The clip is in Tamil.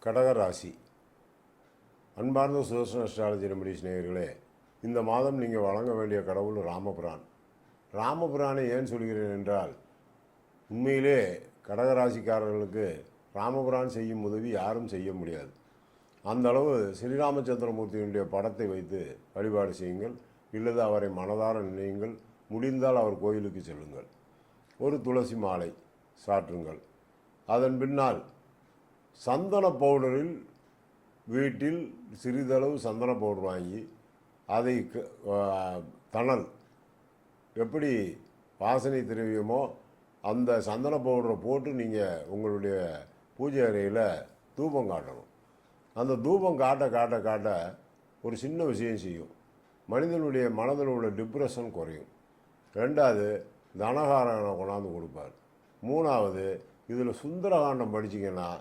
கடகராசி. அன்பார்ந்த சுதர்சன அஸ்ட்ராலஜி ரெமடிஸ் நேயர்களே, இந்த மாதம் நீங்கள் வழங்க வேண்டிய கடவுள் ராமபுரான். ராமபுரானை ஏன் சொல்கிறேன் என்றால், உண்மையிலே கடகராசிக்காரர்களுக்கு ராமபுரான் செய்யும் உதவி யாரும் செய்ய முடியாது. அந்த அளவு ஸ்ரீராமச்சந்திரமூர்த்தியினுடைய படத்தை வைத்து வழிபாடு செய்யுங்கள், இல்லது அவரை மனதார நினையுங்கள். முடிந்தால் அவர் கோயிலுக்கு செல்லுங்கள், ஒரு துளசி மாலை சாற்றுங்கள். அதன் பின்னால் சந்தன பவுடரில் வீட்டில் சிறிதளவு சந்தன பவுடர் வாங்கி அதை தணல் எப்படி வாசனை திரவியமோ அந்த சந்தன பவுடரை போட்டு நீங்கள் உங்களுடைய பூஜை அறையில் தூபம் காட்டணும். அந்த தூபம் காட்ட காட்ட காட்ட ஒரு சின்ன விஷயம் செய்யும். மனிதனுடைய மனதில் உள்ள டிப்ரெஷன் குறையும். ரெண்டாவது, தனகாரனை கொண்டாந்து கொடுப்பார். மூணாவது, இதில் சுந்தரகாண்டம் படிச்சிங்கன்னா